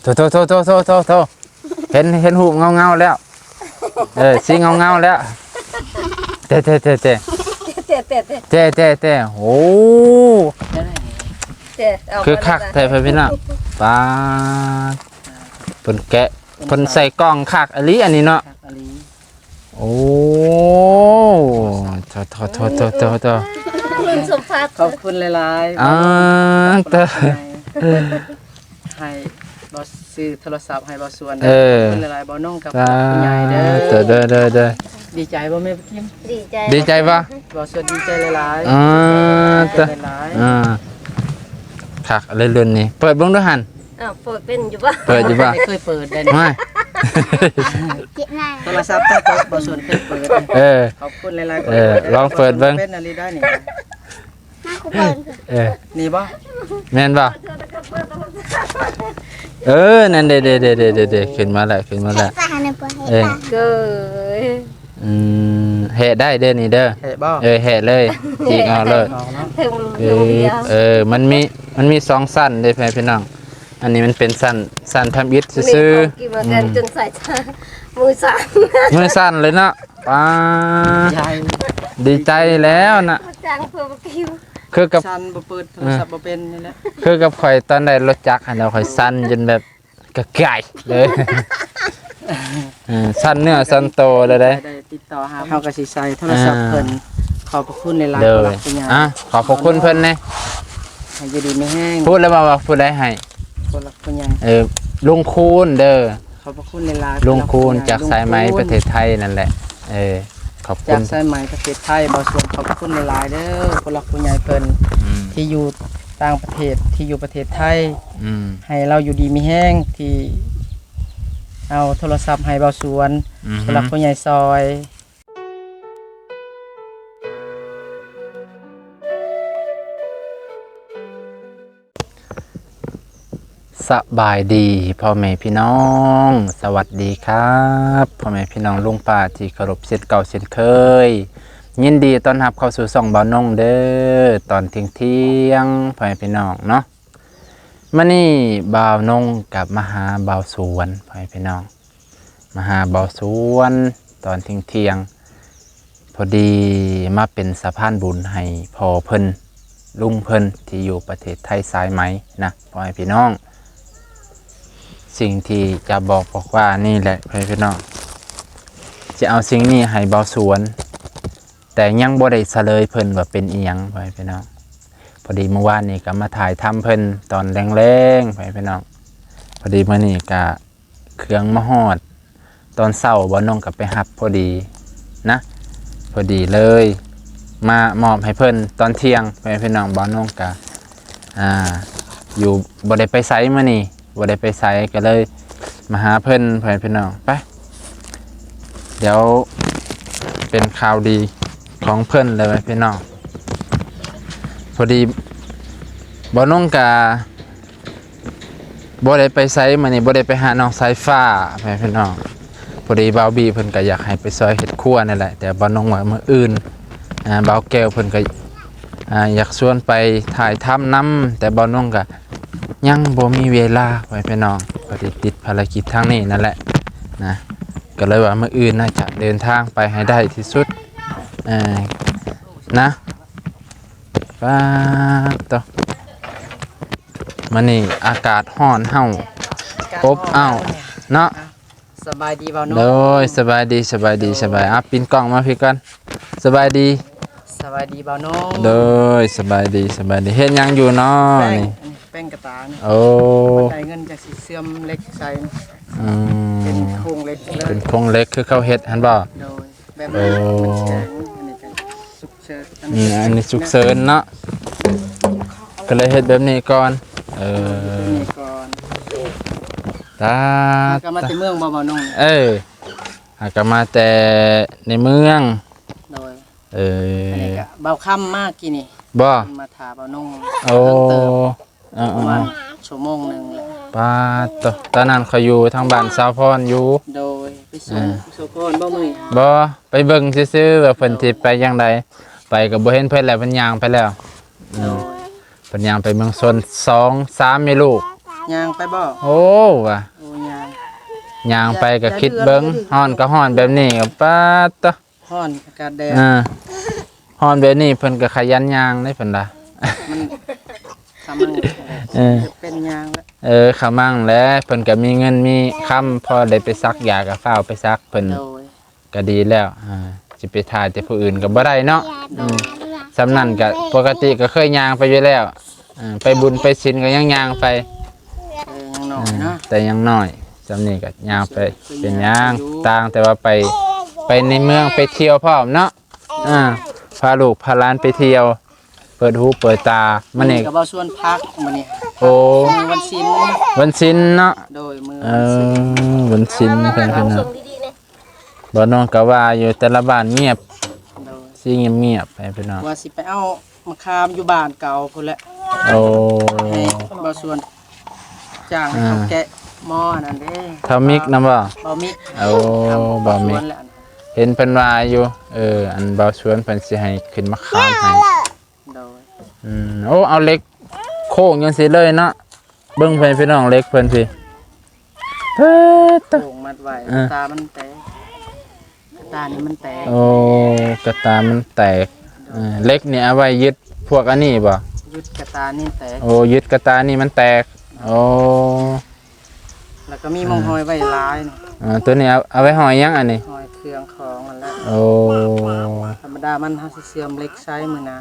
โทเห็นหูเงาแล้วสีเงาแล้วเตโอ้คือคักแท้พี่น้องปลาเพิ่นแกะเพิ่นใส่กล่องคักอันนี้เนาะโอ้โทขอบคุณหลายๆให้บอสซื้อโทรศัพท์ให้บอสส่วนขอบคุณหลายๆบอน้องกับคุณยายเด้อดีใจบ่แม่พิมดีใจป่ะบอสส่วนดีใจหลายๆคักเรื่อยๆนี่เปิดเบิ่งด้วยหั่นเปิดเป็นอยู่ป่ะเปิดอยู่ป่ะเคยเปิดได้ไม่โทรศัพท์ตั้งบอสส่วนเคยเปิดขอบคุณหลายๆลองเปิดเบิ่งเป็นอะไรได้นี่นี่บ่แม่นป่ะนั่นเด้ขึ้นมาแล้วแห่ได้เด้อนี่เด้อแห่บ่แห่เลยอีกเอาเลยมันมี2สั้นเด้พี่น้องอันนี้มันเป็นสั้นทำอิฐซื่อจนใส่มือสั่นเลยเนาะดีใจแล้วนะคือกับสั่นบ่เปิดโทรศัพท์บ่เป็นนี่แหละคือกับข่อยตอนได้รถจักรหั่นแล้วข่อยสั่นจนแบบกระไก่เลยสั่นเนื้อสั่นโตเลยได้ติดต่อหาเฮาก็สิใส่โทรศัพท์เพิ่นขอบพระคุณในหลายคนรักเป็นหยังขอบพระคุณเพิ่นแน่ให้อยู่ดีไม่แห้งพูดแล้วว่าพูดได้ให้คนรักเป็นหยังลุงคูณเด้อขอบพระคุณในหลายลุงคูณจากสายไหมประเทศไทยนั่นแหละขอบคุณจากสายไหมประเทศไทยบ่ส่วนขอบคุณในหลายเด้อคนรักผู้ใหญ่เพิ่นที่อยู่ต่างประเทศที่อยู่ประเทศไทยให้เราอยู่ดีมีแห้งที่เอาโทรศัพท์ให้เบาสวนคนรักผู้ใหญ่ซอยสบายดีพ่อแม่พี่น้องสวัสดีครับพ่อแม่พี่น้องลุงป้าที่เคารพเช่นเก่าเช่นเคยยินดีต้อนรับเข้าสู่ช่องบ่าวนงเด้อตอนเที่ยงพ่อแม่พี่น้องเนาะมื้อนี้บ่าวนงกับมาหาบ่าวสวนพ่อแม่พี่น้องมาหาบ่าวสวนตอนเที่ยงพอดีมาเป็นสะพานบุญให้พ่อเพิ่นลุงเพิ่นที่อยู่ประเทศไทยสายไหมนะพ่อแม่พี่น้องสิ่งที่จะบอกว่านี่แหละพี่น้องจะเอาสิ่งนี้ให้เบาสวนแต่ยังบ่ได้เฉลยเพิ่นว่าเป็นอีหยังพี่น้องพอดีเมื่อวานนี้ก็มาถ่ายทำเพิ่นตอนแรงๆพี่น้องพอดีมื้อนี้ก็เครื่องมาฮอดตอนเช้าบ่น้องก็ไปรับพอดีนะพอดีเลยมามอบให้เพิ่นตอนเที่ยงพี่น้องบ่น้องก็อยู่บ่ได้ไปไสมื้อนี้บ่ได้ไปไสก็เลยมาหาเพิ่นพี่น้องไปเดี๋ยวเป็นข่าวดีของเพิ่นเลยพี่น้องพอดีบ่น้องกะบ่ได้ไปไสมื้อนี้บ่ได้ไปหาน้องสายฟ้าพี่น้องพอดีบ่าวบีเพิ่นก็อยากให้ไปซอยเฮ็ดครัวนั่นแหละแต่บ่น้องว่ามื้ออื่นบ่าวแก้วเพิ่นก็อยากชวนไปถ่ายทำนำแต่บ่น้องก็ยังบ่มีเวลาพี่น้องพอดีติดภารกิจทางนี้นั่นแหละนะก็เลยว่ามื้ออื่นน่าจะเดินทางไปให้ได้ที่สุดนะป้าต่อมื้อนี้อากาศร้อนเฮาอบอ้าวเนาะสบายดีบ่าวน้องโดยสบายดีปินกล้องมาพี่ก่อนสบายดีบ่าวน้องโดยสบายดีเฮ็ดหยังอยู่เนาะนี่แป้งกระตาโอ้ได้เงินจากสิเสื่อมเล็กใส่เป็นโครงเล็กเลยเป็นโครงเล็กคือเขาเฮ็ดหั่นบ่โดยแบบนี้สุกเชิญอันนี้สุกเสริญเนาะก็เลยเฮ็ดแบบนี้ก่อนตาก็มาแต่เมืองบ่าวน้องก็มาแต่ในเมืองโดยเบาค่ำมากกี่นี่บ่มาถาบ่าวน้องโอ้ประมาณชั่วโมงนึงแหละป้าตอนนั้นเขาอยู่ทางบ้านสาวพรอยู่โดยไปส่งสาวพรบ่มื้อบ่ไปเบิ่งซื่อๆว่าเพิ่นสิไปจังไดไปก็บ่เห็นเพิ่นแล้วเพิ่นย่างไปแล้วเพิ่นย่างไปเมืองชน2 3แม่ลูก ยางไปบ่ โอ้ว่ะ โอ้ยาง ย่างไปก็คิดเบิ่งฮ้อนก็ฮ้อนแบบนี้ก็ป๊าดตะ ฮ้อนอากาศแดด ฮ้อนแบบนี้เพิ่นก็ขยันย่างได้เพิ่นล่ะ มันทำมัน เออ เป็นยางแล้ว ขามั่งแล้วเพิ่นก็มีเงินมีค้ำพอได้ไปซักยาก็ฟ้าวไปซักเพิ่น โดย ก็ดีแล้วสิไปถ่ายแต่ผู้อื่นก็บ่ได้เนาะสำนั้นก็ปกติก็เคยย่างไปอยู่แล้วไปบุญไปศีลก็ยังย่างไป ยังหน่อยเนาะ แต่ยังน้อยจำนี้ก็ย่างไปเป็นย่างต่างแต่ว่าไปในเมืองไปเที่ยวพร้อมเนาะพาลูกพาหลานไปเที่ยว เปิดหูเปิดตามันนี่ กับบ่ส่วนพักมื้อนี้ โอ้ มื้อวันศิลป์ วันศิลเนาะ โดยมื้อ วันศิลเพิ่น ส่ เนาะ งดีๆเนี่ย บ่น้องก็ว่าอยู่แต่ละบ้านเงียบ โดย สิเงียบๆไปพี่น้อง ว่าสิไปเอามะขามอยู่บ้านเก่าพุ่นแหละ โอ้ ให้บ่ส่วนจ้างให้เขาแกะหม้อนั่นเด้ เท่ามิกนำบ่ บ่มิก โอ้บ่มิก ส่วนแหละ เห็นเพิ่นว่าอยู่อันเบาชวนเพิ่นสิให้ขึ้นมาค้ามให้ โดย โอ้เอาเหล็กโค้งจังซี่เลยเนาะเบิ่งไปพี่น้องเหล็กเพิ่นสิเฮ้อตะ โป่งมัดไว้ อ่า ตามันแตกตานี่มันแตก โอ้กระตามันแตกเหล็กนี่เอาไว้ยึดพวกอันนี้บ่ ยึดกระตานี่แตก โอ้ยึดกระตานี่มันแตกโอ้ แล้วก็มีมงหอยไว้หลายนี่ ตัวนี้เอาไว้ห่อยยังอันนี้ หอยเครื่องของมันละ โอ้ ธรรมดามันเฮาสิเสื่อมเล็กไซส์มื้อนะ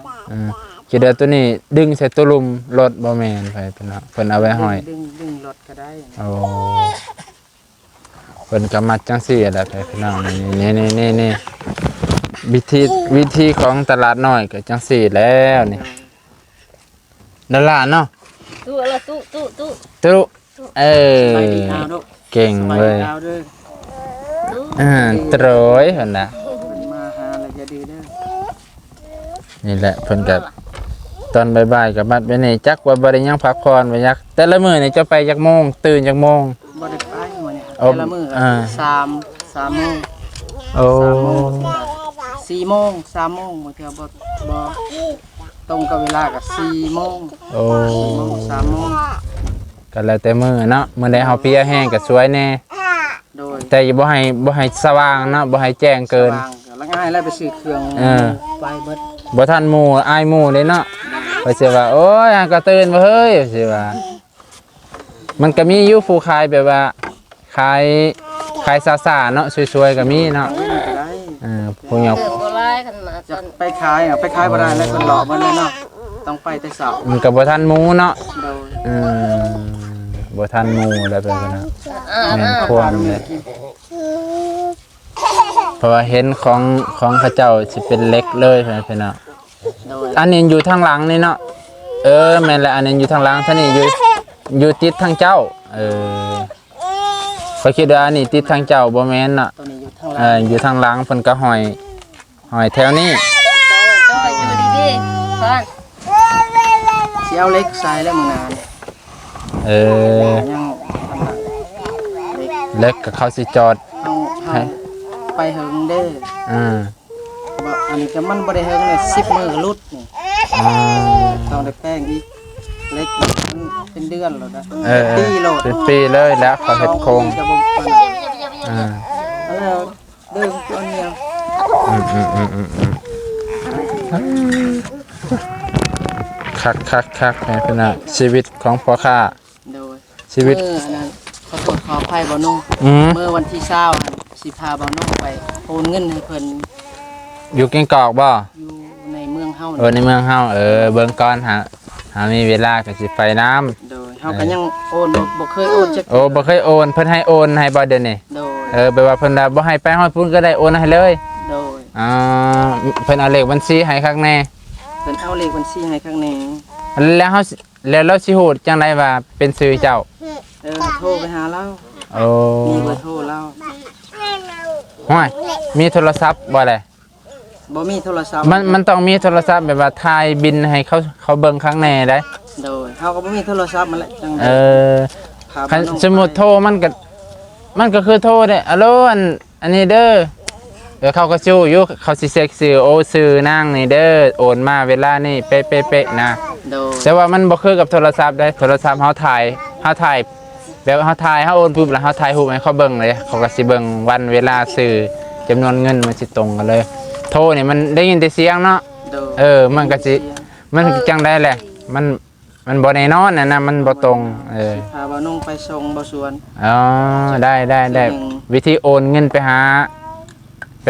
คิดว่าตัวนี้ดึงใส่ตัวลุมรถบ่แม่นไปพี่น้องเพิ่นเอาไว้ห่อย ดึงรถก็ได้ โอ้เพิ่นก็มัดจังซี่แหละไปพี่น้องนี่วิธีของตลาดน้อยก็จังซี่แล้วนี่ดาราเนาะ ตู้ละตู้ ตุ ไปดีเอาลูก เก่ง ไป เว้ ดี ย เอาเด้อ ตรอยเพิ่นน่ะ เพิ่นมาหาแล้วจะดีเด้อ นี่แหละเพิ่นก็ตอนบ่ายๆก็บัดไปนี่จักว่าบ่ได้ยังพักผ่อนว่ายักแต่ละมื้อนี่เจะไปจักโมงตื่นจักโมง บ่ได้ไปมื้อนี้ เอา แต่ละมื้อ 3 โมง โอ้ 4 โมง 3 โมงบางเทื่อบ่ตรงกับเวลาก็4 โมง โอ้ 4 โมง 3 โมง ก็แล้วแต่มื้อเนาะมื้อใดเฮาเพลียแห้งก็สวยแน่ โดย แต่อย่าบ่ให้สว่างเนาะบ่ให้แจ้งเกิน สว่างแล้วง่ายแล้วไปซื้อเครื่อง ไปเบิด บ่ทันหมู่อายหมู่เลยเนาะไปสิว่าโอ้ยก็ตื่นบ่เฮ้ยสิว่ามันก็มีอยู่ผู้ขายแบบว่าขายซ่าๆเนาะสวยๆก็มีเนาะ ก็ได้ ผู้หยัง เติมบ่ไล่กันมาต จะ อน ไปขายไปขายบ่ได้แล้วคนหลอกมันเลยเนาะต้องไปแต่เช้า มันก็บ่ทันหมู่เนาะ โดย บ่ทันหมู่แล้วไปกันเนาะ อ่า แม่นความเลยเพราะว่าเห็นของพระเจ้าสิเป็นเล็กเลยเพิ่นเนาะ โดย อันนี้อยู่ทางหลังนี่เนาะแม่นแล้วอันนี้อยู่ทางหลังท่านี่อยู่ติดทางเจ้าข้อยคิดว่าอันนี้ติดทางเจ้าบ่แม่นเนาะ ตัวนี้อยู่ทางหลัง อยู่ทางหลังเพิ่นก็ห้อยแถวนี้ จ้อยอยู่ดีๆฟัง สิเอาเล็กใส่แล้วมื้อนาน ยังเล็ก เล็กก็เขาสิจอด เอาไปเฮิงเด้อบ่อันนี้ก็มันบ่ได้เฮิงเลย10 มื้อลุดนี่ต้องได้แป้งอีกเล็กมันเป็นเดือนแล้วนะปีโลด เป็นปีเลยแล้วเขาเฮ็ดโครง จะบ่ปานนั้นแล้วเดิมตัวเนี้ย คักแม่พี่น้องชีวิตของพ่อค้า โดย ชีวิต อันนั้นขอโทษขออภัยบ่นุ่งเมื่อวันที่20หั่นสิพาบ่นุ่งไปโอนเงินให้เพิ่น อยู่กินกอกบ่ อยู่ในเมืองเฮา ในเมืองเฮาเบิ่งก่อนหามีเวลาก็สิไปน้ำ โดยเฮาก็ยังโอนบ่เคยโอนจัก โอ้บ่เคยโอนเพิ่นให้โอนให้บ่เดี๋ยวนี้ โดย แบบว่าเพิ่นว่าบ่ให้ไปฮอดพุ่นก็ได้โอนให้เลย โดย เพิ่นเอาเลขบัญชีให้คักแน่ เพิ่นเอาเลขบัญชีให้ข้างใน แล้วเฮาแล้วเราสิฮู้จังไดว่าเป็นชื่อเจ้า โทรไปหาเรา โอ้ มีเบอร์โทรเรา ห้อยมีโทรศัพท์บ่แหละ บ่มีโทรศัพท์ มันต้องมีโทรศัพท์แบบว่าถ่ายบินให้เขาเบิ่งข้างในได้ โดยเฮาก็บ่มีโทรศัพท์มาแล้วจังได๋ คันสมมุติโทรมันก็คือโทรได้อะโลอันนี้เด้อเขาก็จู้อยู่เขาสิเช็คชื่อโอ้ชื่อนางนี่เด้อโอนมาเวลานี่เป๊ะๆๆนะ โดย แต่ว่ามันบ่คือกับโทรศัพท์ได้โทรศัพท์เฮาถ่าย เฮาถ่ายแบบเฮาถ่ายเฮาโอนปุ๊บแล้วเฮาถ่ายรูปให้เขาเบิ่งเลยเขาก็สิเบิ่งวันเวลาซื้อจำนวนเงินมันสิตรงกันเลยโทรนี่มันได้ยินแต่เสียงเนาะ โดย มันก็สิมันจังได้แหละมันบ่แน่นอนนะมันบ่ตรงพาบ่นุ่งไปส่งบ่สวน อ๋อได้วิธีโอนเงินไปหาไป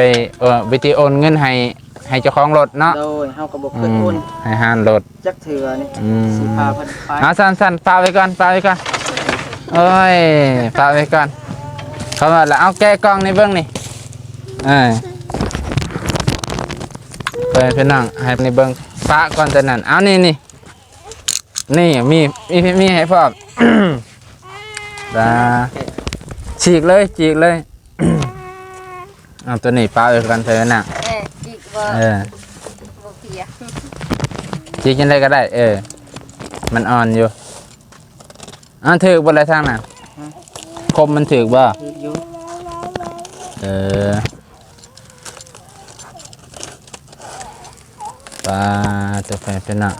วิธีโอนเงินให้เจ้าของรถเนาะ โดยเฮาก็บ่เคยโอน ให้ห้านรถ จักเถื่อนี่สิพาเพิ่นไป สั้นๆฝากไว้ก่อนโอ้ยฝากไว้ก่อนเขาว่าแล้วเอาแก้กล้องในเบื้องนี่เปิดพี่น้องให้ในเบื้องฝากก่อนแต่นั้นเอานี่มีให้พร้อม ฉีกเลย เอาตัวนี้ฝากไว้ก่อนเถอะนะ จิกบ่บ่เพีย ฉีกยังไงก็ได้มันอ่อนอยู่ถือกบนอะไรทางน่ะคมมันถือกบ่ คืออยู่ ปลาตัวแฟนเป็นน่ะ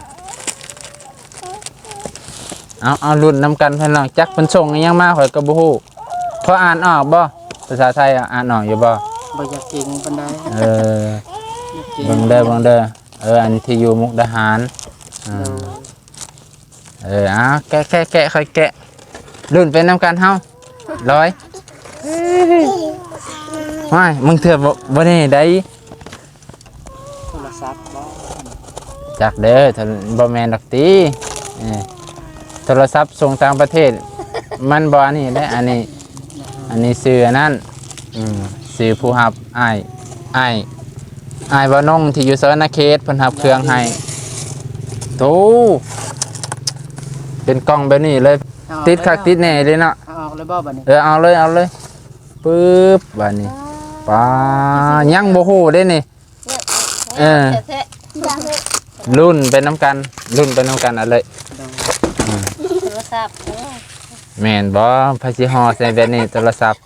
เอารุ่นนำกันเพิ่นลองจักเพิ่นส่งอีหยังมาข่อยก็บ่ฮู้พออ่านออกบ่ภาษาไทยอ่านออกอยู่บ่ บ่อยากเก่งปานใด เบิ่งเด้ออันที่อยู่มุกดาหารแกะค่อยแกะรุ่นไปนำกันเฮาร้อยว้ายมึงเถื่อบ่ได้ได้ โทรศัพท์บ่ จักเด้อบ่แม่นดอกติโทรศัพท์ส่งต่างประเทศ มันบ่อันนี้ได้อันนี้ซื้ออันนั้นซื้อผู้รับอ้ายบ่น้องที่อยู่สวรรณเขตเพิ่นรับเครื่องให้โธ่เป็นกล้องแบบนี้เลยติดคักติดแน่เลยเนาะ เอาเลยบ่บัดนี้ เอาเลยปึ๊บบัดนี้ปายังบ่ฮู้เด้นี่ แท้ รุ่นไปน้ำกันอะไร โทรศัพท์ แม่นบ่พาสิฮอใส่แบบนี้โทรศัพท์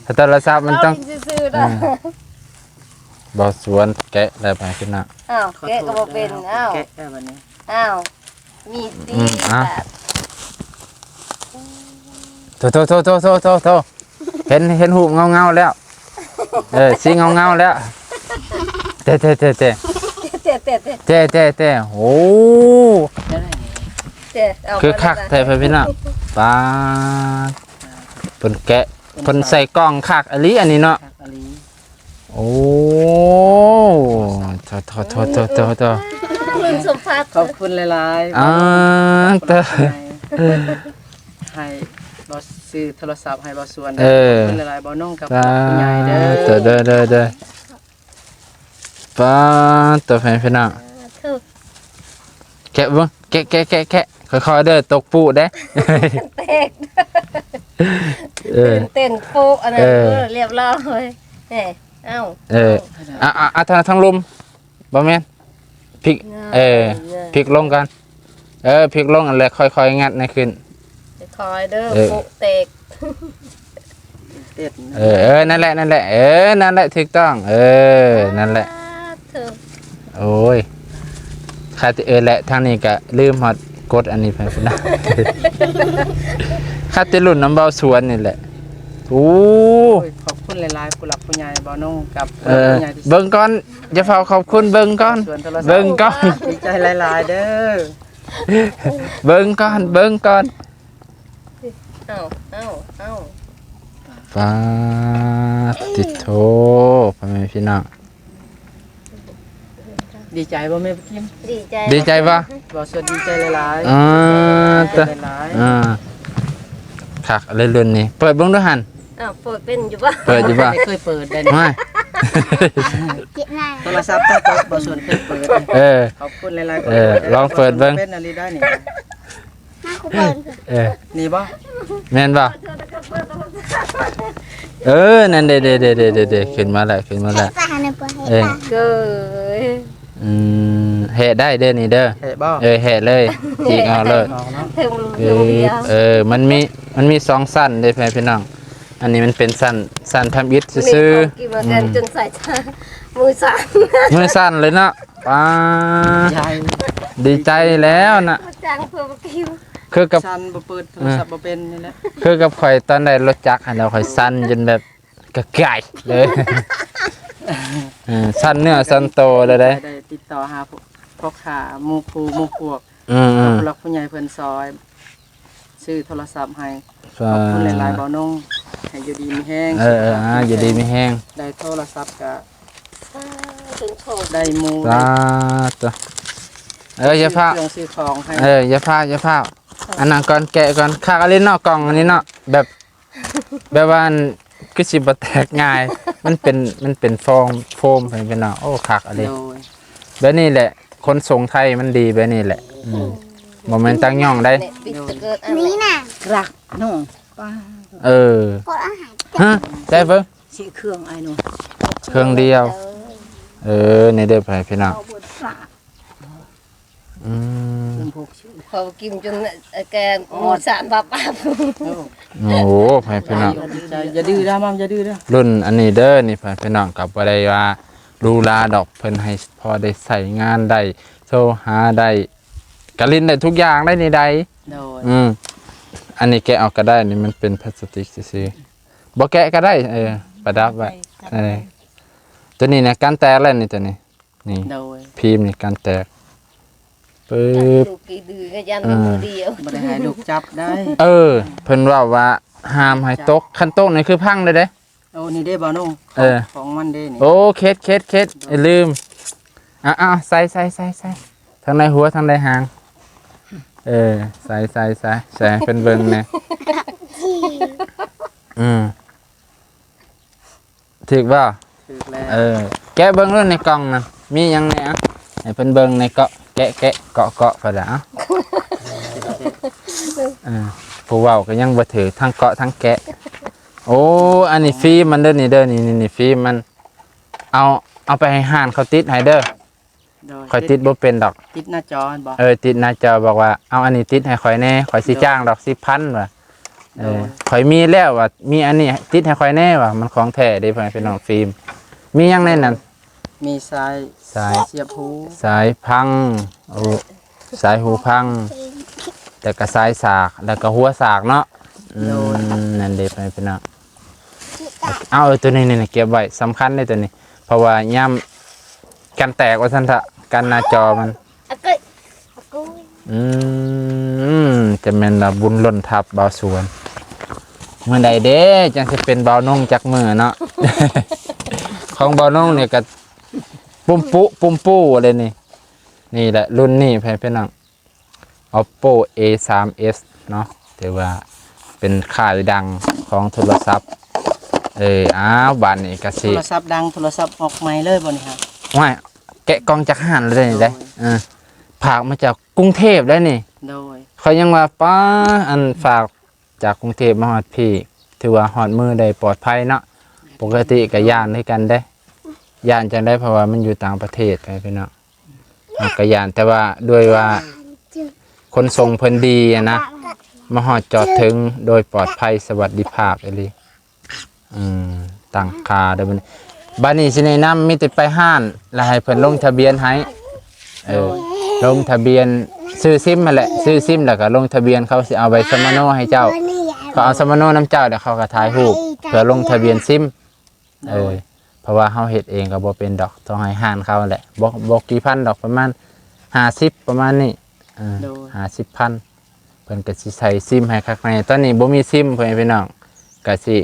ถ้าโทรศัพท์มันต้อง ซื่อๆนะ บ่สวนแกะได้ไปขึ้นน่ะ อ้าวแกะก็บ่เป็นอ้าว แกะได้บัดนี้ อ้าวมีตี โทเห็นหูเงาแล้วสีเงาแล้วเตโอ้ คือคักแท้พี่น้องปาเพิ่นแกะเพิ่นใส่กล้องคักอันนี้เนาะ คักอลี โอ้โท คุณสมภัส ขอบคุณหลายๆ เตอ ให้บ่ซื้อโทรศัพท์ให้บ่สวน ข ขอบคุณหลายๆบ่น้องกับ ปา คุณยายเด้อ เด้อปาตัวแฟนพี่น้อง ถูก แกะบ่แกะค่อยๆเด้อตกปูเด้ แตกเต้นโป๊ะอันนั้นเรียบร้อยแหมเอ้า ทั้งลุมบ่แม่นพลิกพลิกลงกันพลิกลงอันแรกค่อยๆงัดในขึ้น คอยเด้อโป๊ะแตก เต็ด นั่นแหละนั่นแหละถูกต้องนั่นแหละ ถูก โอ้ยคาติแหละทางนี้ก็ลืมฮอดกดอันนี้ไปพุ่นนะ คาติรุ่นน้ำเบาสวนนี่แหละโอ้ ขอบคุณหลายๆผู้หลักผู้ใหญ่บ่น้องกับ เบิ่งก่อนอย่าเฝ้าขอบคุณเบิ่งก่อน สวนโทรศัพท์ เบิ่งก่อน ดีใจหลายๆเด้อ เบิ่งก่อน เอ้าฟ้าติดโถพ่อแม่พี่น้อง ดีใจบ่แม่กิม ดีใจ ป่ะ บ่สวนดีใจหลาย ตะ หลาย คักเรื่อยๆนี่เปิดเบิ่งดูหั่น อ้าวเปิดเป็นอยู่ป่ะ เปิดอยู่ป่ะ ไม่เคยเปิดได้ ไม่ โทรศัพท์ต้องเปิดบ่สวนเคยเปิด ขอบคุณหลายๆ ลองเปิดเบิ่ง เป็นอะไรได้นี่ นี่บ่ แม่นป่ะนั่นเด้ขึ้นมาแล้วเกย แห่ได้เด้อนี่เด้อ เฮ้บ่ แห่เลยจีกเอาเลย เทมลูกเดียว มันมีสองสั้นเด้อพี่น้องอันนี้มันเป็นสั้นทำอิฐซื่อ กินมากันจนใส่มือสั่น มือสั้นเลยเนาะป้า ใหญ่ ดีใจแล้วนะ จ้างเพื่อมากิน คือกับ สั่นบ่เปิดโทรศัพท์บ่เป็นนี่แหละ คือกับข่อยตอนได้รถจักรอันเราข่อยสั่นจนแบบกระไก่เลย สั่นเนื้อสั่นโตเลยได้ ได้ติดต่อหาพ่อค้าหมู่ครูหมู่พวก อืม ผู้หลักผู้ใหญ่เพิ่นซอยซื้อโทรศัพท์ให้ขอบคุณหลายๆบ่น้องให้อยู่ดีมีแฮง อยู่ดีไม่แห้ง ได้โทรศัพท์ก็ ถึงโชค ได้หมู่ สาธุอย่าพา เครื่องซื้อของให้ อย่าพาอันนั้นก่อนแกะก่อนคากอะไรเนาะกล่องอันนี้เนาะแบบว่าอันคือสิบ่แตกง่าย มันเป็นฟองโฟมไปเนาะโอ้คักอะไร โดย แบบนี้แหละคนส่งไทยมันดีแบบนี้แหละบ่แม่นตั้งย่องได้ เนี่ยปิดตะเกิดอัน นี่ นี้ น่ะ กรักน้องป้า เออ กดอาหาร ฮะได้เบิ่ง สิเครื่องไอ้หนู เครื่องเดียว นี่เด้อไปพี่น้อง เอาบทฝาก อืม เป็นพวกชื่อ เขากินจนแกหมดสารบ้าป้า โอ้โหไปพี่น้อง อย่าดื้อนะมัมอย่าดื้อนะ รุ่นอันนี้เด้อนี่พี่น้องกับบ่ได้ว่าดูลาดอกเพิ่นให้พอได้ใส่งานได้โทรหาได้กะลินได้ทุกอย่างได้นี่ใด โดย อันนี้แกะออกก็ได้นี่มันเป็นพลาสติกซื่อๆบ่แกะก็ได้ประดับไว้ตัวนี้นะการแตกแล้วนี่ตัวนี้นี่ โดย พิมพ์นี่การแตกปึ๊บ ลูกกี่ดื้อก็ยันมือเดียว บ่ได้ให้ลูกจับได้ เพิ่นว่าห้ามให้ตกคันตกนี่คือพังเลยเด้ โอ้นี่เด้บ่น้องของมันเด้นี่ โอ้เคสลืมใส่ทางในหัวทางในหางใส่เป็นเบิ่งแน่ถูกบ่ ถูกแล้ว แกะเบิ่งเรื่องในกล่องนั่นมีหยังแหน่อะให้เพิ่นเบิ่งในเกาะแกะเกาะพอดะผู้เว้าก็ยังบ่ถือทั้งเกาะทั้งแกะโอ้อันนี้ฟิล์มมันเด้อนี่เด้อนี่ฟิล์มมันเอาไปให้ห้านเขาติดให้เด้อ โดย ข่อยติดบ่เป็นดอก ติดหน้าจอบ่ ติดหน้าจอบอกว่าเอาอันนี้ติดให้ข่อยแน่ข่อยสิจ้างดอก10,000ว่ะข่อยมีแล้วว่ามีอันนี้ติดให้ข่อยแน่ว่ะมันของแท้เด้เพิ่นเป็นน้องฟิล์มมีหยังในนั้น มีสาย สาย เสียบหู สายพังสายหูพังแต่ก็สายสากแล้วก็หัวสากเนาะนั่นเด้เพิ่นเป็นน้องเอาตัวนี้นี่เก็บไว้สำคัญเลยตัวนี้เพราะว่าย่ำกันแตกว่าซั่นเถอะกันหน้าจอมัน อะเก้ยอะกู จะแม่นละบุญล้นทับบ่าวสวนเมื่อใดเด้จังสิเป็นบ่าวนงจักมือเนาะ ของบ่าวนงเนี่ยก็ปุ่มปูอะไรนี่แหละรุ่นนี้พี่น้อง Oppo A3s เนาะถือว่าเป็นค่ายดังของโทรศัพท์บ้านนี้ก็ โท สิ รศัพท์ดังโทรศัพท์ออกใหม่เลยบ่นี่ครับ ว่าแกะกล่องจากห้านเลยนี่ได้ผากมาจากกรุงเทพได้นี่ โดย เขายังว่าป้าอันฝากจากกรุงเทพมาฮอดพี่ถือว่าฮอดมือได้ปลอดภัยเนาะปกติก็ย่านให้กันได้ย่านจังได้เพราะว่ามันอยู่ต่างประเทศไปพี่น้องก็ย่านแต่ว่าด้วยว่าคนส่งเพิ่นดีอะนะมาฮอดจอดถึงโดยปลอดภัยสวัสดิภาพอีหลีตั้งค่าได้บัดนี้สิแนะนำมีแต่ไปห้านแล้วให้เพิ่นลงทะเบียนให้ลงทะเบียนซื้อซิมมาแหละซื้อซิมแล้วก็ลงทะเบียนเขาสิเอาใบสมโนให้เจ้าเขาเอาสมโนน้ำเจ้าเดี๋ยวเขาก็ถ่ายรูปเพื่อลงทะเบียนซิมเพราะว่าเฮาเฮ็ดเองก็บ่เป็นดอกต้องให้ห้านเขาแหละบ่กี่พันดอกประมาณ50ประมาณนี้50,000เพิ่นก็สิใส่ซิมให้คักแน่ตอนนี้บ่มีซิมเพิ่นพี่น้องก็สิ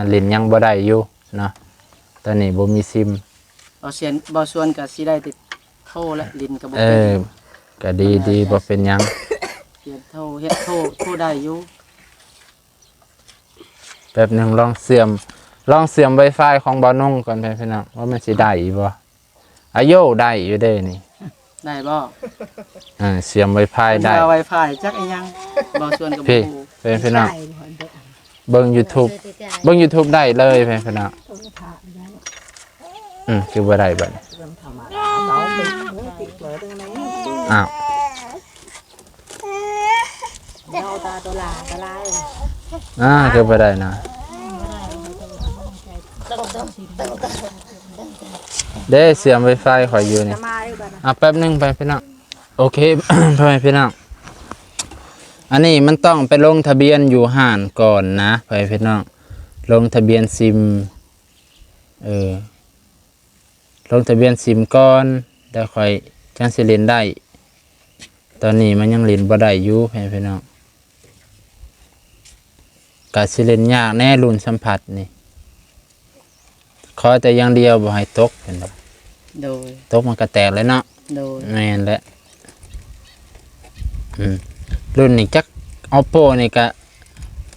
เล่นยังบ่ได้อยู่เนาะตอนนี้บ่มีซิม บ่ส่วนก็สิได้ติดโทรและลิ้นก็บ่ เอ เป็น อก็ดีบ่เป็นหยัง เขียนโทรเฮ็ดโทรได้อยู่ แป๊บหนึงลองเสื่อม Wi-Fi ของบ่าวนงก่อนพี่น้องว่ามันสิได้อีบ่อายุได้อยู่เด้นี่ ได้บ่ เสื่อม Wi-Fi ได้ ว่า Wi-Fi จักอีหยังบ่ส่วนก็บ่ พี่ รู้ พี่น้องเบิ่ง YouTube ได้เลยพี่น้องคือบ่ได้บัดนี้อ้าว เอาตาตัวลาตะลาย คือบ่ได้นะเด้เสื่อม Wi-Fi ข่อยอยู่นี่ มาได้บ่นะ แป๊บหนึงไปพี่น้องโอเค พ่อแม่พี่น้อง อันนี้มันต้องไปลงทะเบียนอยู่ห้านก่อนนะไปพี่น้องลงทะเบียนซิมลงทะเบียนซิมก่อนแล้วค่อยจังสิเล่นได้ตอนนี้มันยังเล่นบ่ได้อยู่พี่น้องก็สิเล่นยากแน่รุ่นสัมผัสนี่ขอแต่อย่างเดียวบ่ให้ตกเห็นบ่ โดย ตกมันก็แตกเลยเนาะ โดย แม่นแหละรุ่นนี้จัก Oppo นี่ก็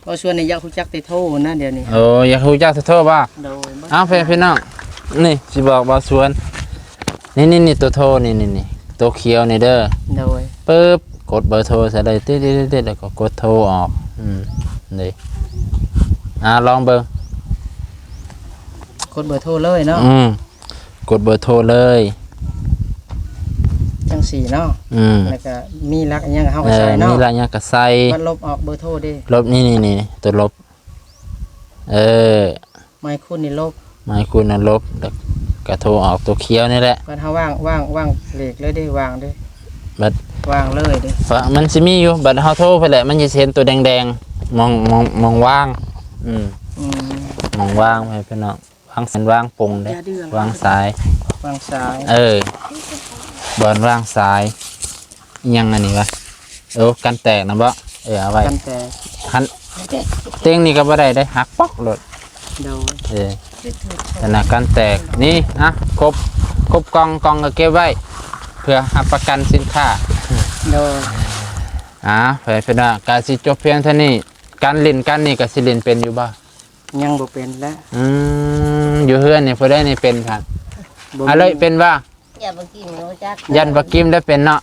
บ่ส่วนนี่อยากรู้จักแต่โทรนะเดี๋ยวนี้ โอ้อยากรู้จักโทษบ่ โดยบ่ อ้าวพี่น้องนี่สิบอกบ่าวสวนนี่ตัวโทรนี่ตัวเขียวนี่เด้อ โดย ปึ๊บกดเบอร์โทรใส่ได้ติ๊ดๆๆแล้วก็กดโทรออกนี่ลองเบิ่ง กดเบอร์โทรเลยเนาะ กดเบอร์โทรเลย จังสี่เนาะแล้วก็มีรักอิหยังก็เฮาก็ มี ใส่เนาะ อะไรยังก็ใส่ มันลบออกเบอร์โทรเด้ ลบนี่ตัวลบไมค์คุณนี่ลบ หมายคุณน่ะลบแล้วก็โทรออกตัวเขียวนี่แหละ มันเฮาว่างเลขเลยเด้วางเด้ บัด วางเลยเด้ มันสิมีอยู่บัดเฮาโทรไปแหละมันจะเห็นตัวแดงๆมองว่างมองว่างให้พี่น้องวางสันว่างปงเด้วางซ้ายว างซ้าย บอนว่างซ้ายอิหยังอันนี้วะกันแตกนะบ่เอาไว้ กันแต่ คันเต็งนี่ก็บ่ได้หักปอกโลด โดย แต่นะกันแตกนี่ครบกล่องก็เก็บไว้เพื่อรับประกันสินค้า โดย ไปพี่น้องก็สิจบเพียงเท่านี้การเล่นกันนี่ก็สิเล่นเป็นอยู่บ่ ยังบ่เป็นแล้ว อยู่เฮือนนี่ผู้ใดนี่เป็นครับ บ่ เลยเป็นว่า อย่าบ่กินรู้จัก ยันบ่กิมได้เป็นเนาะ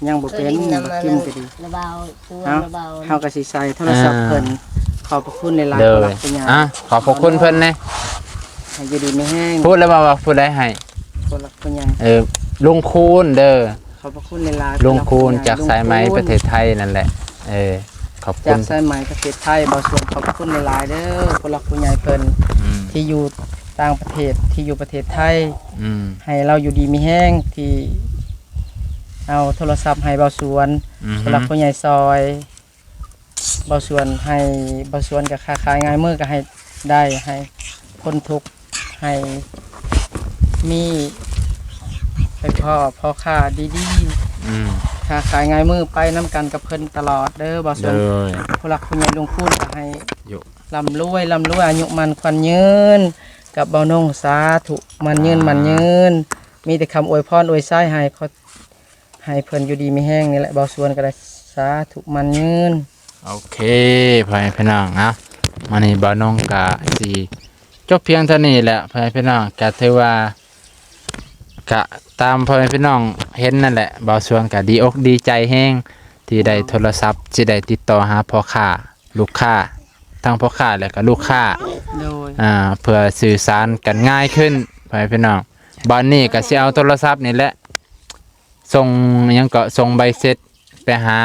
ยังบ่เป็น น้ำมัน กินก็ดี ระเบาตัว เอ้า ระเบา เฮาก็สิใส่โทรศัพท์เพิ่นขอบพระคุณหลายๆ เด้ ผู้ อ รักผู้ใหญ่ ขอบพระคุณเพิ่นแน่ ให้อยู่ดีมีแห้ง พูดแล้วว่าผู้ใดให้ ผู้รักผู้ใหญ่ ลุงคูณเด้อ ขอบพระคุณหลายๆ ลุงคูณจาก ลุง สายไหม คูณ ประเทศไทยนั่นแหละขอบคุ จาก ณ สายไหมประเทศไทยบ่ส่วนขอบพระคุณหลายๆเด้อผู้รักผู้ใหญ่เพิ่นที่อยู่ต่างประเทศที่อยู่ประเทศไทย ให้เราอยู่ดีมีแห้งที่เอาโทรศัพท์ให้เบาสวนสำหรับผู้ใหญ่ซอยเบาสวนให้เบาสวนกับค้าขายง่ายมือก็ให้ได้ให้พ้นทุกข์ให้มีไปพ่อค้าดีๆค้าขายง่ายมือไปน้ำกันกับเพิ่นตลอดเด้อเบาสวนผู้หลักผู้ใหญ่ลุงคูณก็ให้ร่ำรวยอายุมันควันยืนกับเบานงสาธุมันยืนมีแต่คำอวยพรอวยไส้ให้เพิ่นอยู่ดีมีแห้งนี่แหละเบาส่วนก็ได้สาธุมันยืน โอเคพ่อแม่พี่น้องมานี่บ่าวน้องกะสิจบเพียงเท่านี้แหละพ่อแม่พี่น้องกะถือว่ากะตามพ่อแม่พี่น้องเห็นนั่นแหละบ่าวสวนกะดีอกดีใจแฮงที่ได้โทรศัพท์สิได้ติดต่อหาพ่อค้าลูกค้าทั้งพ่อค้าและก็ลูกค้า โดย เพื่อสื่อสารกันง่ายขึ้นพ่อแม่พี่น้องบ้านนี้ก็สิเอาโทรศัพท์นี่แหละส่งส่งใบเสร็จไปหา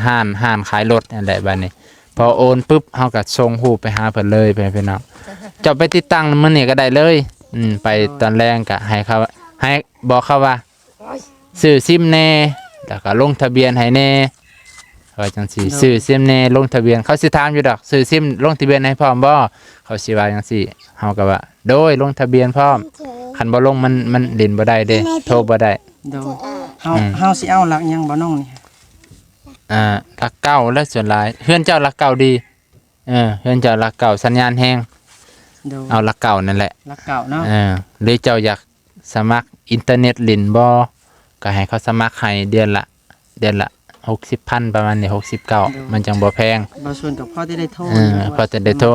ห้านขายรถนั่นแหละบ้านนี้พอโอนปุ๊บเฮาก็ส่งรูปไปหาเพิ่นเลยพ่อแม่พี่น้องเจ้าไปติดตั้งมื้อนี้ก็ได้เลยไปตอนแรกก็ให้บอกเขาว่าซื้อซิมแน่แล้วก็ลงทะเบียนให้แน่ว่าจังซี่ซื้อซิมแน่ลงทะเบียนเขาสิถามอยู่ดอกซื้อซิมลงทะเบียนให้พร้อมบ่เขาสิว่าจังซี่เฮาก็ว่าโดยลงทะเบียนพร้อมคันบ่ลงมันเล่นบ่ได้เด้โทรบ่ได้ โดยเฮาสิเอาหลักหยังบ่น้องนี่ หลักเก่าและส่วนหลายเฮือนเจ้าหลักเก่าดีเฮือนเจ้าหลักเก่าสัญญาณแฮง โดย เอาหลักเก่านั่นแหละ หลักเก่าเนาะ หรือเจ้าอยากสมัครอินเทอร์เน็ตเล่นบ่ก็ให้เขาสมัครให้เดือนละ 60,000 ประมาณนี้69มันจังบ่แพง บ่ส่วนกับพ่อที่ได้โทร พอจะได้โทร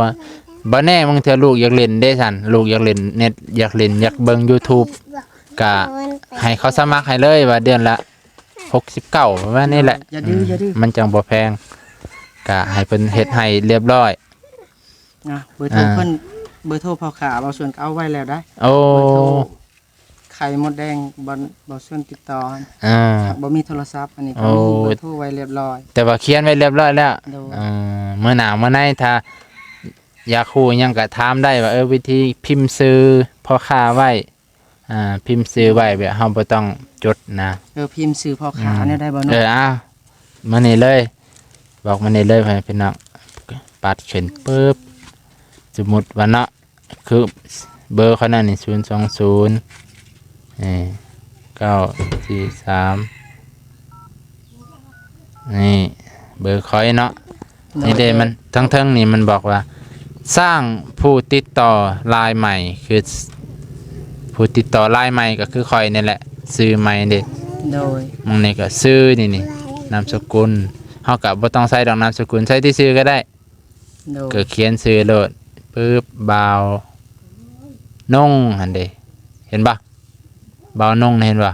บ่แน่บางเทื่อลูกอยากเล่นเด้ซั่นลูกอยากเล่นเน็ตอยากเล่นอยากเบิ่ง YouTube ก็ให้เขาสมัครให้เลยว่าเดือนละ69ประมาณนี้แหละ อย่าดื้อ มันจังบ่แพงก็ให้เพิ่นเฮ็ดให้เรียบร้อย นะเบอร์โทรเพิ่นเบอร์โทรพ่อขาบ่ส่วนก็เอาไว้แล้วได้ โอ้ เบอร์โทรไข่มดแดงบ่ส่วนติดต่อบ่มีโทรศัพท์อันนี้ก็มีเบอร์โทรไว้เรียบร้อย แต่ว่าเขียนไว้เรียบร้อยแล้ว โดย เมื่อหนาวเมื่อไหนถ้าอยากฮู้หยังก็ถามได้ว่าวิธีพิมพ์ซื้อพ่อค้าไว้พิมพ์ซื้อไว้แบบเฮาบ่ต้องจดนะ พิมพ์ชื่อพ่อขาเนี่ยได้บ่เนาะ มานี่เลย บอกมันได้เลยพ่อแม่พี่น้องปัดเข็นปึ๊บสมมุติว่าเนาะคือเบอร์เขานั่นนี่020นี่943นี่เบอร์คอยเนาะนี่เด้มันทั้งนี่มันบอกว่าสร้างผู้ติดต่อรายใหม่คือผู้ติดต่อรายใหม่ก็คือคอยนี่แหละซื้อใหม่เด้ โดย มึงนี่ก็ซื้อนี่นามสกุลเฮาก็บ่ต้องใส่ดอกนามสกุลใส่ที่ซื้อก็ได้ โดย ก็เขียนซื้อโลดปึ๊บบาวนงหั่นเด้เห็นบ่บ่าวนงเห็นบ่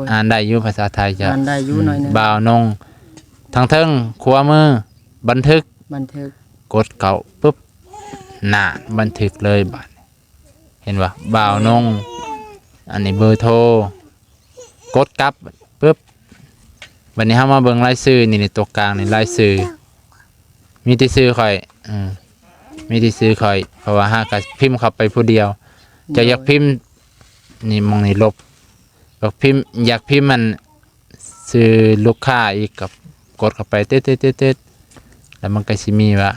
อ่านได้อยู่ภาษาไทยจ้ะ อ่านได้อยู่หน่อยหนึง บ่าวนงทั้งเทิงขวามือบันทึก บันทึก กดเข้าปึ๊บหน้าบันทึกเลยบัดเห็นบ่บ่าวนงอันนี้เบอร์โทรกดกลับปึ๊บวันนี้เฮามาเบิ่งรายชื่อนี่ในตัวกลางนี่รายชื่อมีที่ชื่อข่อยมีที่ชื่อข่อยเพราะว่าหาก็พิมพ์เข้าไปผู้เดียวจะอยากพิมพ์นี่มองนี่ลบอยากพิมพ์มันชื่อลูกค้าอีกกับกดเข้าไปเต๊ดๆๆๆแล้วมันก็สิมีว่า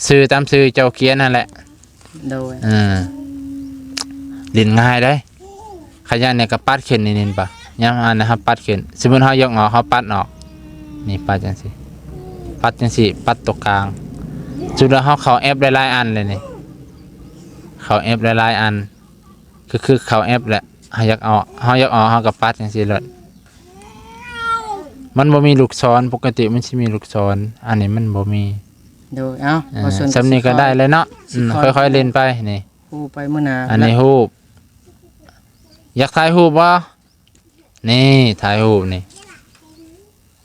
ชื่อตามชื่อเจ้าเขียนนั่นแหละ โดย ลิ้นง่ายได้ขยันเนี่ยก็ปัดเข็นนี่ปะยามอ่านนะครับปัดเข็นสมมุติเฮายกออกเฮาปัดออกนี่ปัดจังซี่ปัดจังซี่ปัดตรงกลางสุดแล้วเฮาเข้าแอปหลายๆอันเลยนี่เข้าแอปหลายๆอันคือเข้าแอปแหละเฮาอยากออกเฮาก็ปัดจังซี่เลยมันบ่มีลูกศรปกติมันสิมีลูกศรอันนี้มันบ่มี โดยเอ้าบ่ส่วน สำนี้ก็ได้เลยเนาะค่อยๆเล่นไปนี่ ผู้ไปมื้อหน้า อันนี้รูปอยากถ่ายรูปบ่นี่ถ่ายรูปนี่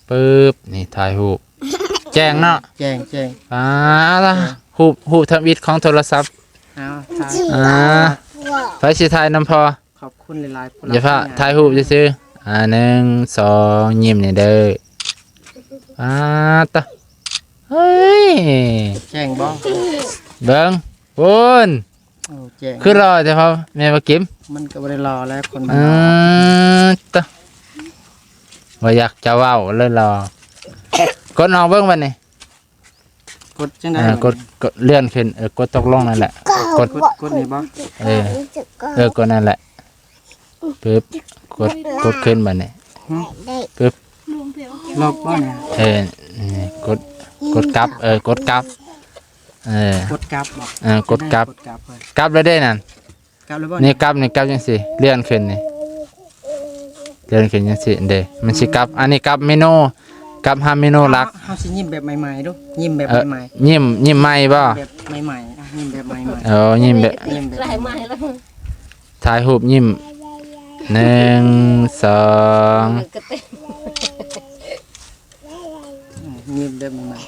ปึ๊บนี่ถ่ายรูปแจ้งเนาะ แจ้ง ล่ะรูปทำอิฐของโทรศัพท์ เอาถ่าย ไปสิถ่ายนำพอ ขอบคุณหลายๆผู้ อย่าพลาดถ่ายรูปซื่อๆ1 2ยิ้มนี่เด้อตะเฮ้ย แจ้งบ่ เบิ่งปุ้น โอ้แจ้ง คือรอแต่พอแม่บ่กิม มันก็บ่ได้รอแล้วคนมัน ตะว่าอยากจะเว้าเลยรอกดออกเบิ่งบัดนี้ กดจังได๋ กดเลื่อนขึ้นกดตกลงนั่นแหละกด กดนี่บ่ กดนั่นแหละปึ๊บกดขึ้นบัดนี้ปึ๊บ ลบบ่เนี่ย นี่กดกลับกดกลับกดกลับบ่ กดกลับ กลับเพิ่น กลับแล้วได้นั่น กลับแล้วบ่ นี่กลับจังซี่เลื่อนขึ้นนี่เลื่อนขึ้นจังซี่เด้มันสิกลับอันนี้กลับเมนูกลับหาเมนูหลัก เฮาสิยิ้มแบบใหม่ๆดูยิ้มแบบใหม่ ยิ้มใหม่บ่ ๆแบบใหม่ๆอ่ะยิ้มแบบใหม่ ยิ้มแบบ ๆยิ้มแบบ หลายไม้แล้ว ถ่ายรูปยิ้ม1 2 กระเต็ม ยิ้มแบบใหม่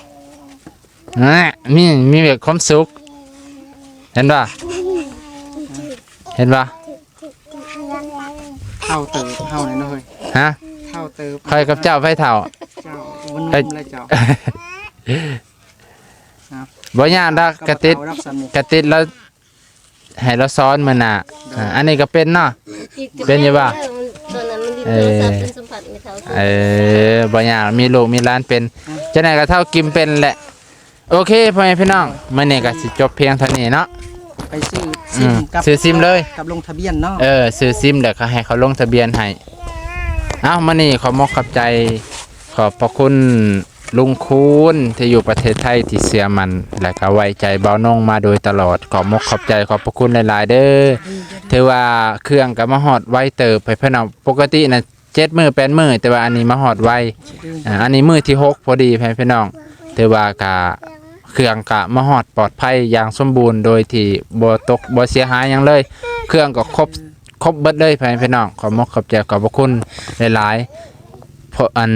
มีแบบความสุขเห็นป่ะเห็นป่ะ ๆเท่าเติบเท่าไหนเนาะเฮ้ย ฮะ เท่าเติบ ใครกับเจ้าไฟเถ่า เจ้าวันนี้เลยเจ้า บ่ยากดอกกระติด รับสำเนียง กระติดแล้วให้เราซ้อนมันน่ะอันนี้ก็เป็นเนาะ เป็นอยู่ป่ะ ตอนนั้นมันดินโทรศัพท์เป็นสัมผัสไม่เท่า บ่ยากมีลูกมีหลานเป็นจังได๋ก็เท่ากิมเป็นแหละโอเคพ่อแม่พี่น้องมื้อนี้ก็สิจบเพียงเท่านี้เนาะ ไปซื้อซิมกับ ซื้อซิมเลย กับลงทะเบียนเนาะ ซื้อซิมเดี๋ยวเขาให้เขาลงทะเบียนให้มื้อนี้ขอมอบขอบใจขอบพระคุณลุงคูณที่อยู่ประเทศไทยที่เสียมันและก็ไว้ใจเบานงมาโดยตลอดขอมอบขอบใจขอบพระคุณหลายๆเด้อถือว่าเครื่องก็มาฮอดไวเติบให้พี่น้องปกติน่ะ7 มื้อ 8 มื้อแต่ว่าอันนี้มาฮอดไวอันนี้มื้อที่6พอดีพี่น้องถือว่าก็เครื่องก็มาฮอดปลอดภัยอย่างสมบูรณ์โดยที่บ่ตกบ่เสียหายหยังเลย เครื่องก็ครบเบิดเลยพี่น้องขอมอบขอบใจขอบพระคุณหลายๆเพราะอัน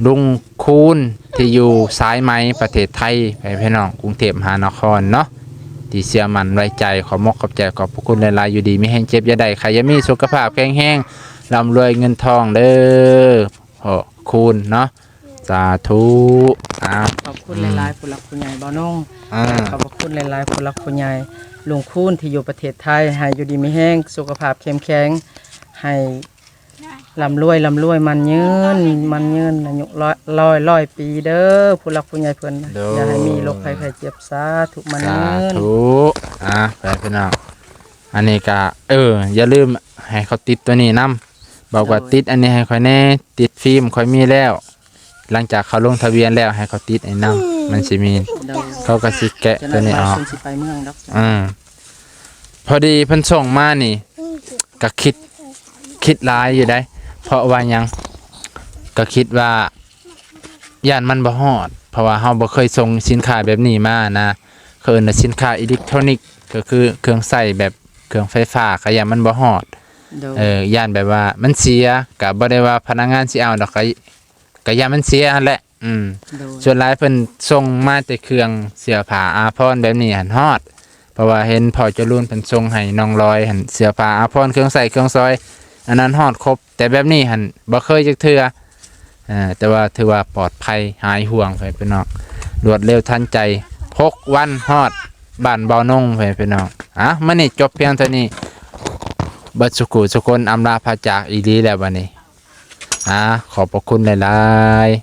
ลุงคูณที่อยู่สายไหมประเทศไทยพี่น้องกรุงเทพมหานครเนาะที่เสียมันไว้ใจขอมอบขอบใจขอบพระคุณหลายๆอยู่ดีมีแห้งเจ็บอย่าได้ใครอย่ามีสุขภาพแข็งแรงร่ำรวยเงินทองเด้อพ่อคูณเนาะสาธุขอบคุณหลายๆผู้หลักผู้ใหญ่บ่าวนงขอบคุณหลายๆผู้หลักผู้ใหญ่ลุงคูณที่อยู่ประเทศไทยให้อยู่ดีมีแห้งสุขภาพเข้มแข็งให้ ลำรวยมันยืนอายุร้อยปีเด้อผู้หลักผู้ใหญ่เพิ่นนะอย่าให้มีโรคภัยไข้เจ็บสาธุมัน สา ยืน ธุไปพี่น้องอันนี้ก็อย่าลืมให้เขาติดตัวนี้นํบอกว่าติดอันนี้ให้ค่อยแน่ติดฟิล์มค่อยมีแล้ว หลังจากเขาลงทะเบียนแล้วให้เขาติดไอ้นํมันสิมี โดย เขาก็สิแกะ จะ ตัว นั้น นี้ ไป ออก เพิ่นสิไปเมืองดอก พอดีเพิ่นส่งมานี่ก็คิดหลายอยู่ได้ เพราะว่าหยังก็คิดว่าย่านมันบ่ฮอด เพราะว่าเฮาบ่เคยส่งสินค้าแบบนี้มานะคือน่ะสินค้าอิเล็กทรอนิกส์ก็คือเครื่องใช้แบบเครื่องไฟฟ้าก็ย่านมันบ่ฮอด โดย ย่านแบบว่ามันเสียก็บ่ได้ว่าพนักงานสิเอาดอกก็ย่านมันเสียนั่นแหละโดย ส่วนหลายเพิ่นส่งมาแต่เครื่องเสื้อผ้าอาภรณ์แบบนี้หันฮอด เพราะว่าเห็นพ่อเจรุนเพิ่นส่งให้น้องลอยหันเสื้อผ้าอาภรณ์เครื่องใส่เครื่องซอยอันนั้นฮอดครบแต่แบบนี้หันบ่เคยจักเทื่อแต่ว่าถือว่าปลอดภัยหายห่วงไปพี่น้องรวดเร็วทันใจ6วันฮอดบ้านเบานงไปพี่น้องมื้อนี้จบเพียงเท่านี้เบิดสุขุสุคนอำลาพาจากอีหลีแล้วบัดนี้ขอบพระคุณหลายๆ